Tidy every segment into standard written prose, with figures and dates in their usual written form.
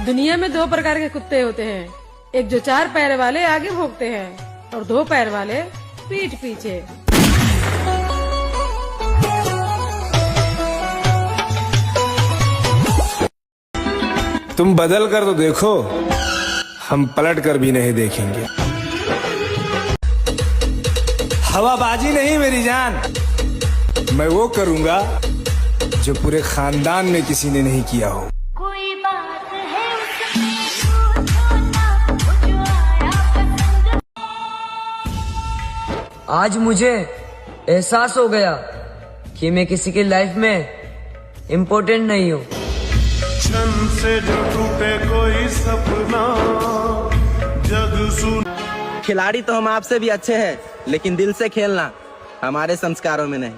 दुनिया में दो प्रकार के कुत्ते होते हैं, एक जो चार पैर वाले आगे भौंकते हैं और दो पैर वाले पीठ पीछे। तुम बदल कर तो देखो, हम पलट कर भी नहीं देखेंगे। हवाबाजी नहीं मेरी जान, मैं वो करूंगा जो पूरे खानदान में किसी ने नहीं किया हो। कोई बात है आज मुझे एहसास हो गया कि मैं किसी की लाइफ में इम्पोर्टेंट नहीं हूँ। क्षण से जो टूटे कोई सपना जग सुन। खिलाड़ी तो हम आपसे भी अच्छे हैं, लेकिन दिल से खेलना हमारे संस्कारों में नहीं।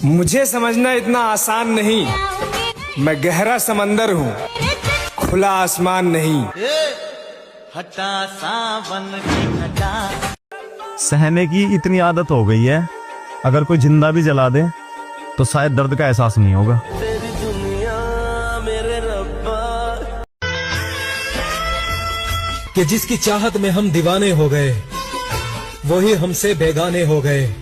मुझे समझना इतना आसान नहीं, मैं गहरा समंदर हूँ, खुला आसमान नहीं। हटा सावन की घटा। सहने की इतनी आदत हो गई है, अगर कोई जिंदा भी जला दे तो शायद दर्द का एहसास नहीं होगा। तेरी दुनिया मेरे रब्बा। कि जिसकी चाहत में हम दीवाने हो गए, वही हमसे बेगाने हो गए।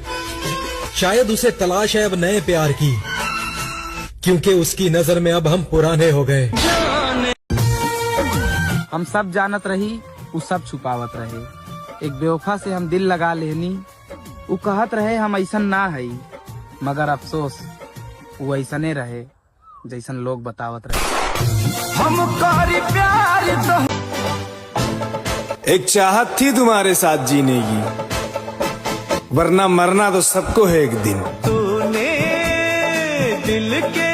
शायद उसे तलाश है अब नए प्यार की, क्योंकि उसकी नजर में अब हम पुराने हो गए। हम सब जानत रही, वो सब छुपावत रहे। एक बेवफा से हम दिल लगा लेनी, वो कहत रहे हम ऐसन ना है, मगर अफसोस वो ऐसने रहे जैसन लोग बतावत रहे। हमको प्यार तो एक चाहत थी तुम्हारे साथ जीने की, वरना मरना तो सबको है एक दिन। तूने दिल के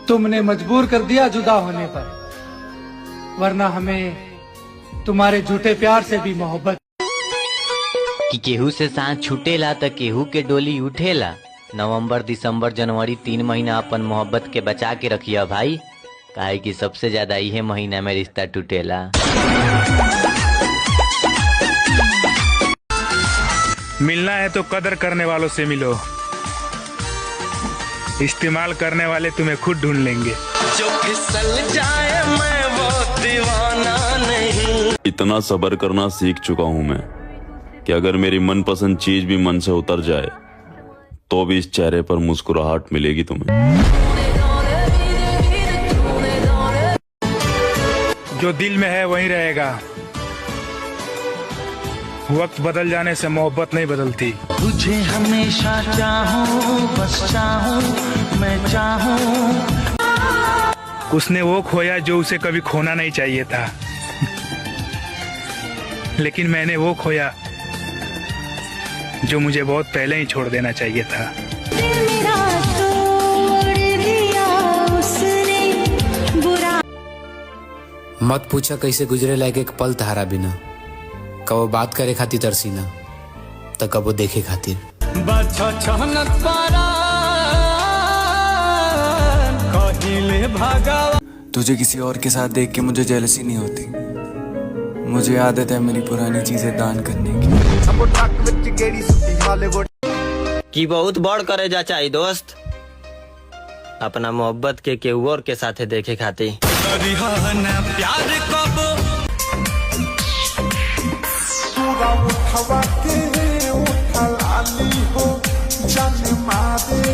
तुमने मजबूर कर दिया जुदा होने पर, वरना हमें तुम्हारे झूठे प्यार से भी मोहब्बत। कि केहू से सांस छूटेला तो केहू के डोली उठेला। नवंबर दिसंबर जनवरी 3 महीना अपन मोहब्बत के बचा के रखिया भाई, काहे कि सबसे ज्यादा इहे महीना में रिश्ता टूटेला। मिलना है तो कदर करने वालों से मिलो, इस्तेमाल करने वाले तुम्हें खुद ढूंढ लेंगे। जो फिसल जाए मैं वो दीवाना नहीं। इतना सब्र करना सीख चुका हूं मैं कि अगर मेरी मनपसंद चीज भी मन से उतर जाए तो भी इस चेहरे पर मुस्कुराहट मिलेगी तुम्हें। जो दिल में है वहीं रहेगा, वक्त बदल जाने से मोहब्बत नहीं बदलती। तुझे हमेशा चाहूं, बस चाहूं, मैं चाहूं। उसने वो खोया जो उसे कभी खोना नहीं चाहिए था, लेकिन मैंने वो खोया जो मुझे बहुत पहले ही छोड़ देना चाहिए था। मत पूछा कैसे गुजरे लायक एक पल तहारा बिना, कबो बात करे खातिर तरसीना तो कबो देखे खातिर। तुझे किसी और के साथ देख के मुझे जेलसी नहीं होती, मुझे आदत है मेरी पुरानी चीजें दान करने की। कि बहुत बड़ करे जा चाहिए दोस्त, अपना मोहब्बत के केहू और के साथे देखे खातिर। प्यार कब पूरा उठवा के उठल आली हो, जान मारे